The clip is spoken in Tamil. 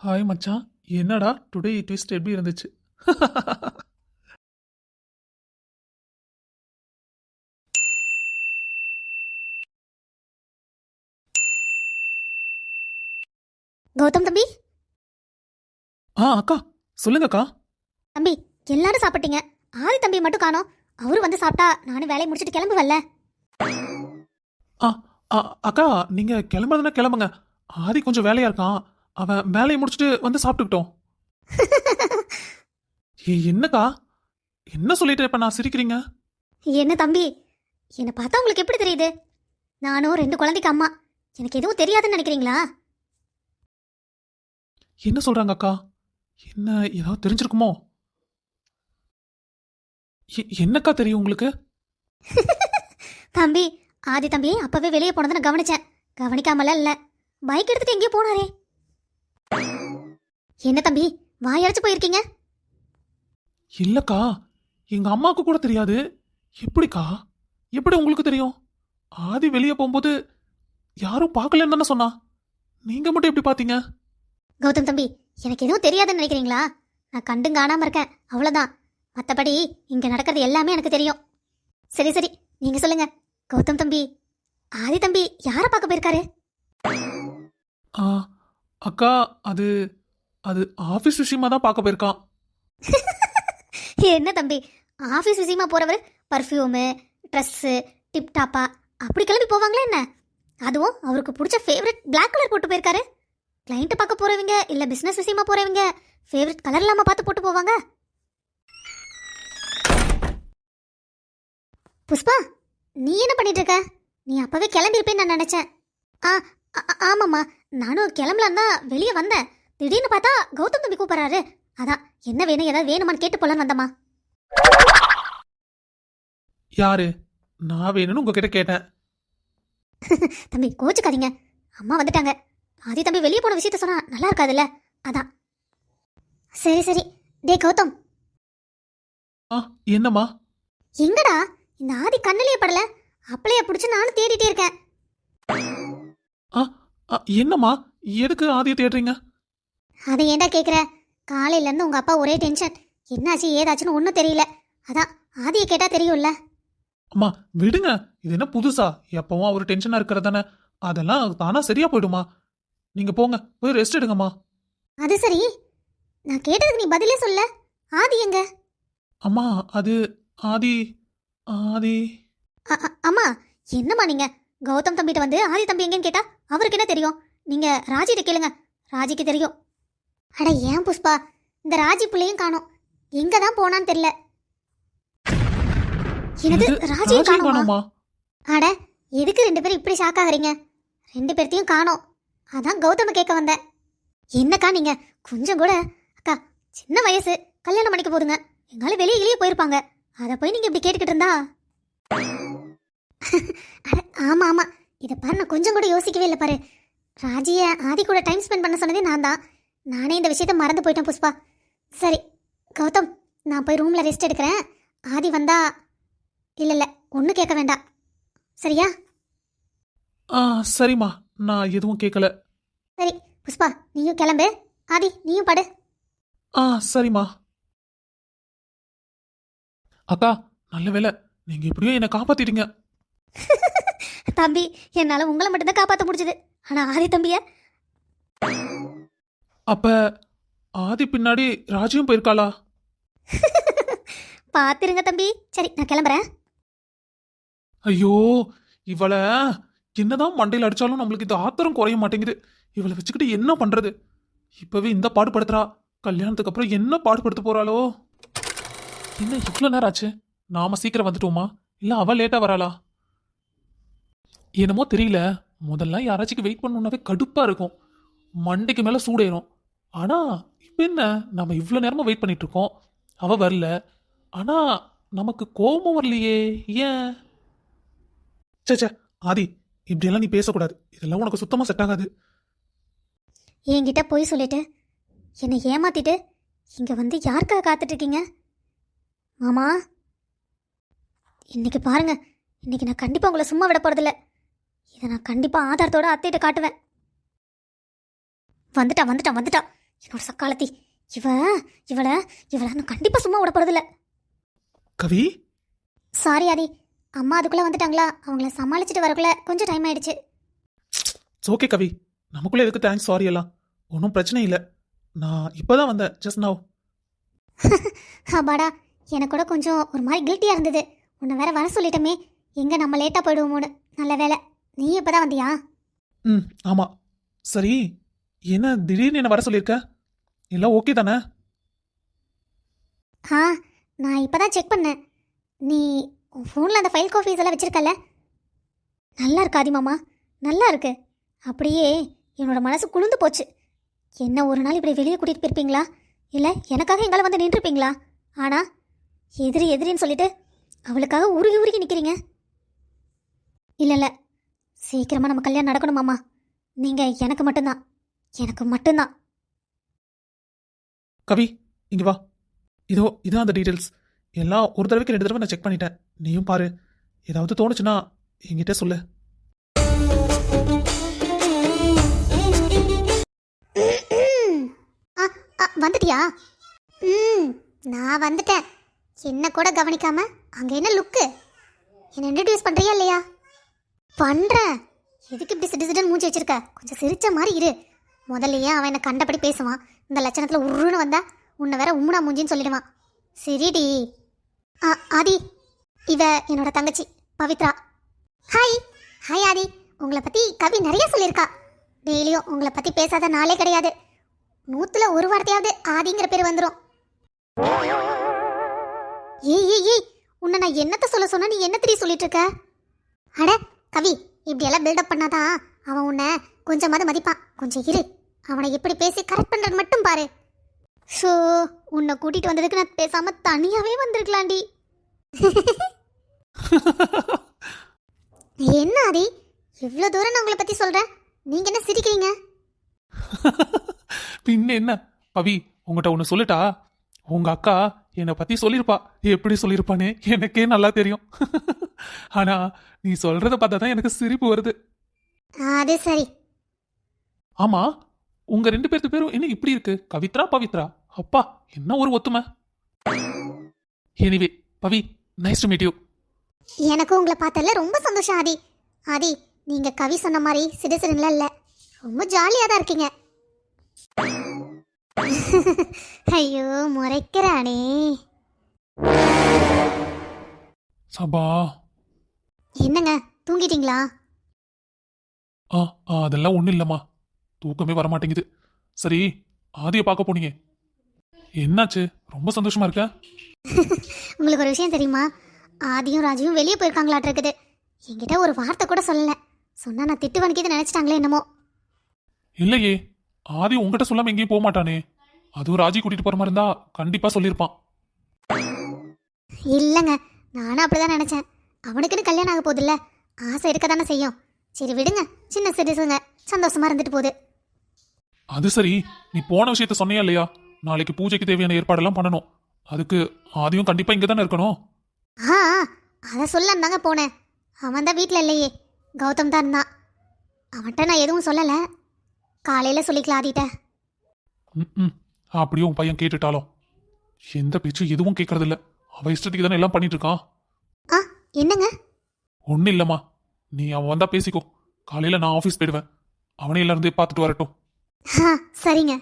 ஹாய் மச்சான். என்னடா டுடே ட்விஸ்ட் எப்படி இருந்துச்சு? கௌதம் தம்பி. அக்கா சொல்லுங்கக்கா. தம்பி, எல்லாரும் சாப்பிட்டீங்க, ஆதி தம்பி மட்டும் காணோம். அவரு வந்து சாப்பிட்டா நானும் வேலையை முடிச்சிட்டு கிளம்புவல்ல. ஆ அக்கா, நீங்க கிளம்புறதுனா கிளம்புங்க. ஆதி கொஞ்சம் வேலையா இருக்கான். அவன் வேலையை முடிச்சுட்டு வந்து சாப்பிட்டுக்கிட்டோம். என்னக்கா, என்ன சொல்லிட்டு இப்ப நான் சிரிக்கிறீங்க? என்ன தம்பி, என்னை பார்த்தா உங்களுக்கு எப்படி தெரியுது? நானும் 2 குழந்தைக்கு அம்மா. எனக்கு எதுவும் தெரியாதுன்னு நினைக்கிறீங்களா? என்ன சொல்றாங்க அக்கா? என்ன ஏதாவது தெரிஞ்சிருக்குமோ? என்னக்கா தெரியும் உங்களுக்கு? தம்பி, ஆதி தம்பி அப்பவே வெளியே போனதை நான் கவனிச்சேன். கவனிக்காமல இல்ல, பைக் எடுத்துட்டு எங்கேயோ போனாரே. என்ன தம்பி, வாயடைச்சு போயிருக்கீங்க? இல்லக்கா, எங்க அம்மாவுக்கு கூட தெரியாது. எப்படிக்கா, எப்படி உங்களுக்கு தெரியும்? ஆதி வெளியே போகும்போது யாரும் பார்க்கலன்னு தானே சொன்னா. நீங்க மட்டும் எப்படி பாத்தீங்க? கௌதம் தம்பி, எனக்கு எதுவும் தெரியாதுன்னு நினைக்கிறீங்களா? நான் கண்டும் காணாம இருக்கேன், அவ்வளவுதான். மற்றபடி இங்க நடக்கிறது எல்லாமே எனக்கு தெரியும். சரி சரி, நீங்க சொல்லுங்க கௌதம் தம்பி, ஆதி தம்பி யாரை பார்க்க போயிருக்காரு? ஆ, அக்கா, அது அது ஆபீஸ் விஷயமா தான் பார்க்க போயிருக்கான். என்ன தம்பி, ஆஃபீஸ் விஷயமா போறவர் பர்ஃப்யூமு, ட்ரெஸ்ஸு, டிப்டாப்பா அப்படி கிளம்பி போவாங்களா என்ன? அதுவும் அவருக்கு பிடிச்ச ஃபேவரட் பிளாக் கலர் போட்டு போயிருக்காரு. கிளைண்ட்டை பார்க்க போறவங்க இல்லை பிஸ்னஸ் விஷயமா போறவங்க ஃபேவரட் கலர் இல்லாமல் பார்த்து போட்டு போவாங்க. புஷ்பா, நீ என்ன பண்ணிட்டு இருக்க? நீ அப்பவே கிளம்பியிருப்பேன்னு நான் நினைச்சேன். ஆமாம்மா, நானும் கிளம்பலான் தான் வெளியே வந்தேன். திடீர்னு பார்த்தா கௌதம் தம்பி கூப்பிட்றாரு. அதான் என்ன வேணும், ஏதாவது வேணுமான்னு கேட்டு போலான்னு வந்தம்மா. யாரு? நான் வேணும்னு உங்ககிட்ட கேட்டேன். தம்பி கோச்சுக்காதீங்க, அம்மா வந்துட்டாங்க. ஆதி தம்பி வெளியே போன விஷயத்த சொன்னா நல்லா இருக்காதுல்ல, அதான். சரி சரி. டே கௌதம். என்னம்மா? எங்கடா இந்த ஆதி கண்ணிலேயே படல? அப்பளைய பிடிச்சு நானும் தேடிட்டே இருக்கேன். என்னம்மா, எதுக்கு ஆதியை தேடுறீங்க? அதை ஏன்டா கேட்குற? காலையில இருந்து உங்க அப்பா ஒரே டென்ஷன். என்னாச்சு ஏதாச்சுன்னு ஒன்றும் தெரியல. அதான் ஆதியை கேட்டா தெரியும்ல. அம்மா விடுங்க, இது என்ன புதுசா? எப்பவும் அவர் டென்ஷனா இருக்கிறது தானே, அதெல்லாம் தானா சரியா போயிடுமா. நீங்க போங்க, போய் ரெஸ்ட் எடுங்கம்மா. அது சரி, நான் கேட்டதுக்கு நீ பதிலே சொல்ல. ஆதி எங்க? அம்மா, அது ஆதி ஆதி அம்மா, என்னம்மா நீங்க கௌதம் தம்பிட்ட வந்து ஆதி தம்பி எங்கன்னு கேட்டா அவருக்கு என்ன தெரியும்? நீங்க ராஜிட்ட கேளுங்க, ராஜிக்கு தெரியும். அட ஏன் புஷ்பா, இந்த ராஜி பிள்ளையும் காணோம். எங்க தான் போனான்னு தெரியல. என்னது, ராஜியும் காணோமா? அட எதுக்கு 2 பேரும் இப்படி ஷாக் ஆகுறீங்க? 2 பேர்த்தையும் காணோம். அதான் கௌதம கேட்க வந்தேன். என்னக்கா நீங்க கொஞ்சம் கூட, அக்கா சின்ன வயசு, கல்யாணம் பண்ணிக்க போதுங்க. எங்கால வெளியே போயிருப்பாங்க, அதை போய் நீங்க இப்படி கேட்டுக்கிட்டு இருந்தா? ஆமா ஆமா, இதை பாரு, நான் கொஞ்சம் கூட யோசிக்கவே இல்லை பாரு. ராஜியை ஆதி கூட டைம் ஸ்பெண்ட் பண்ண சொன்னதே நான் தான். நானே இந்த விஷயத்த மறந்து போயிட்டேன் புஷ்பா. சரி கௌதம், நான் போய் ரூம்ல ரெஸ்ட் எடுக்கிறேன். ஆதி வந்தா இல்லை ஒன்றும் கேட்க வேண்டாம், சரியா? சரிம்மா, நான் எதுவும் கேட்கல. சரி புஷ்பா, நீயும் கிளம்பு. ஆதி நீயும் படு. சரிம்மா. அக்கா, நல்ல வேலை, நீங்க இப்படியே என்னை காப்பாத்திட்டீங்க. தம்பி, என்னால உங்களை மட்டும்தான் காப்பாற்ற முடிஞ்சது. ஆனா ஆதி தம்பிய அப்ப ஆதி பின்னாடி ராஜியும் போயிருக்காளா? பாத்துருங்க தம்பி. சரி நான் கிளம்புறேன். ஐயோ, இவளை என்னதான் மண்டையில் அடிச்சாலும் நம்மளுக்கு இந்த ஆத்திரம் குறைய மாட்டேங்குது. இவளை வச்சுக்கிட்டு என்ன பண்றது? இப்பவே இந்த பாடுபடுத்துறா, கல்யாணத்துக்கு அப்புறம் என்ன பாடுபடுத்த போறாளோ? என்ன இவ்வளவு நேரம் ஆச்சு? நாம சீக்கிரம் வந்துட்டோமா, இல்ல அவ லேட்டா வராளா? என்னமோ தெரியல, முதல்ல யாராச்சும் வெயிட் பண்ணணும்னாவே கடுப்பா இருக்கும், மண்டைக்கு மேல சூடேறும். ஆனா இப்ப என்ன, நம்ம இவ்வளவு நேரமா வெயிட் பண்ணிட்டு இருக்கோம், அவ வரல. ஆனா நமக்கு கோபம் வரலையே, ஏன்? சே ஆதி, இப்படியெல்லாம் நீ பேசக்கூடாது. இதெல்லாம் உனக்கு சுத்தமா செட் ஆகாது. என்கிட்ட போய் சொல்லிட்டு என்னை ஏமாத்திட்டு இங்க வந்து யாருக்காக காத்துட்டு இருக்கீங்க? மாமா, இன்னைக்கு பாருங்க, இன்னைக்கு நான் கண்டிப்பா உங்களை சும்மா விட போறதில்ல. இதை நான் கண்டிப்பா ஆதாரத்தோட அத்தைகிட்ட காட்டுவேன். வந்துட்டா வந்துட்டா வந்துட்டா, என்னோட சக்காலத்தி இவ இவளை இவளை நான் கண்டிப்பா சும்மா விட போறதில்ல. கவி சாரி ஆதி, அம்மா அதுக்குள்ள வந்துட்டாங்களா, அவங்கள சமாளிச்சுட்டு வரக்குள்ள கொஞ்சம் டைம் ஆயிடுச்சு. ஓகே கவி, நமக்குள்ள எதுக்கு தேங்க்ஸ் சாரி எல்லாம், ஒன்றும் பிரச்சனை இல்லை. நான் இப்போதான் வந்தேன் ஜஸ்ட் நவ். அப்பாடா, எனக்கு கூட கொஞ்சம் ஒரு மாதிரி கில்ட்டியா இருந்தது. உன்னை வேற வர சொல்லிட்டோமே, எங்க நம்ம லேட்டா போயிடுவோமோன்னு. நல்ல வேலை நீ இப்பதான் வந்தியா? ம் ஆமாம். சரி, என்ன திடீர்னு என்ன வர சொல்லியிருக்க? எல்லாம் ஓகே தானே? ஆ, நான் இப்பதான் செக் பண்ணேன். நீ உன் ஃபோனில் அந்த ஃபைல் காப்பீஸ் எல்லாம் வச்சிருக்கல, நல்லா இருக்கு ஆதி மாமா, நல்லா இருக்கு. அப்படியே என்னோட மனசு குளிர்ந்து போச்சு. என்ன ஒரு நாள் இப்படி வெளியே கூட்டிகிட்டு போயிருப்பீங்களா, இல்லை எனக்காக எங்களை வந்து நின்றுப்பீங்களா? ஆனால் எதிரி எதிரின்னு சொல்லிட்டு அவளுக்காக உருகி உருகி நிற்கிறீங்க. இல்லை இல்லை, சீக்கிரமாக நம்ம கல்யாணம் நடக்கணும் மாமா. நீங்கள் எனக்கு மட்டும்தான், எனக்கு மட்டும்தான். கவி இங்கே வா. இதான் அந்த டீட்டெயில்ஸ் எல்லாம் ஒரு தடவைக்கு 2 தடவை நான் செக் பண்ணிட்டேன். நீயும் பாரு, ஏதாவது தோணுச்சுன்னா என்கிட்ட சொல்லு. வந்துட்டியா? நான் வந்துட்டேன். என்ன கூட கவனிக்காம அங்கே என்ன லுக்கு? என்ன இன்ட்ரடியூஸ் பண்ணுறியா இல்லையா? பண்ணுறேன். எதுக்கு இப்படி சிட்டிசிடன் மூஞ்சி வச்சிருக்க? கொஞ்சம் சிரிச்ச மாதிரி இரு. முதல்லையே அவன் என்னை கண்டபடி பேசுவான். இந்த லட்சணத்தில் உருன்னு வந்தா உன்னை வேற உம்முனா மூஞ்சின்னு சொல்லிடுவான். சரிடி. ஆதி, இவ என்னோட தங்கச்சி பவித்ரா. ஹாய். ஹாய் ஆதி, உங்களை பற்றி கவி நிறைய சொல்லியிருக்கா. டெய்லியும் உங்களை பற்றி பேசாத நாளே கிடையாது. 100ல் 1 வார்த்தையாவது ஆதிங்கிற பேர் வந்துடும். ஏய் ஏய் ஏய், உன்னை நான் என்னத்தை சொல்ல சொன்னா நீ என்ன தெரிய சொல்லிட்டு இருக்க? அட கவி, இப்படியெல்லாம் பில்டப் பண்ணாதான் அவன் உன்னை கொஞ்சமாவது மதிப்பான். கொஞ்சம் இரு, அவனை எப்படி பேசி கரெக்ட் பண்ணுறது மட்டும் பாரு. ஷோ, உன்னை கூட்டிகிட்டு வந்ததுக்கு நான் பேசாமல் தனியாகவே வந்திருக்கலாண்டி. என்ன ஆதி, இவ்வளோ தூரம் நான் உங்களை பற்றி சொல்கிறேன், நீங்கள் என்ன சிரிக்கிறீங்க? பின்ன என்ன பவி, உங்ககிட்ட ஒன்று சொல்லட்டா? உங்க அக்கா என்னை பத்தி சொல்லியிருப்பா. எப்படி சொல்லியிருப்பான்னு எனக்கே நல்லா தெரியும். ஆனா நீ சொல்றத பார்த்தா தான் எனக்கு சிரிப்பு வருது. அது சரி. ஆமா, உங்க 2 பேரும் என்ன இப்படி இருக்கு? கவித்ரா பவித்ரா, அப்பா என்ன ஒரு ஒத்துமை. Anyway Pavi, nice to meet you. எனக்கும் உங்களை பார்த்தல ரொம்ப சந்தோஷம் ஆதி. ஆதி, நீங்க கவி சொன்ன மாதிரி சிடுசிடுல இல்ல, ரொம்ப ஜாலியா தான் இருக்கீங்க. ஐயோ முறைக்கிறானே. சபா, என்னங்க தூங்கிட்டீங்களா? அதெல்லாம் ஒண்ணும் இல்லம்மா, தூக்கமே வர மாட்டேங்குது. சரி, ஆதியை பார்க்க போனீங்க, என்னாச்சு? ரொம்ப சந்தோஷமா இருக்க? உங்களுக்கு ஒரு விஷயம் தெரியுமா? ஆதியும் ராஜியும் வெளியே போயிருக்காங்களாட்டு இருக்குது. என்கிட்ட ஒரு வார்த்தை கூட சொல்லல. சொன்னா நான் திட்டு வணிக்கிது நினைச்சிட்டாங்களே என்னமோ. இல்லையே, ஆதி உங்ககிட்ட சொல்லாம எங்கேயும் போக மாட்டானே. அதுவும் ராஜி கூட்டிட்டு போற மாதிரி இருந்தா கண்டிப்பா சொல்லியிருப்பான். இல்லைங்க, நானும் அப்படிதான் நினைச்சேன். அவனுக்குன்னு கல்யாணம் ஆக போகுதுல்ல, ஆசை இருக்க தானே செய்யும். சரி விடுங்க, சின்ன சிறுசுங்க, சந்தோஷமா இருந்துட்டு போகுது. அது சரி, நீ போன விஷயத்த சொன்னியா இல்லையா? நாளைக்கு பூஜைக்கு தேவையான ஏற்பாடெல்லாம் பண்ணணும். அதுக்கு ஆதியும் கண்டிப்பா இங்க தானே இருக்கணும். ஆ, அதை சொல்லலாம் தாங்க போனேன். அவன் தான் வீட்டில் இல்லையே, கௌதம் தான் இருந்தான். அவன்கிட்ட நான் எதுவும் சொல்லலை, காலையில் சொல்லிக்கலாம் ஆதிட்ட. ம், அப்படியே உன் பையன் கேட்டுட்டாலும் எந்த பேச்சும் எதுவும் கேட்கறது இல்ல. அவ இஷ்டத்துக்கு தானே எல்லாம் பண்ணிட்டு இருக்கான். ஆ, என்னங்க? ஒன்னும் இல்லம்மா, நீ அவன் வந்தா பேசிக்கோ. காலையில நான் ஆஃபீஸ் போயிடுவேன். அவனே எல்லாரும் பார்த்துட்டு வரட்டும். ஆ, சரிங்க.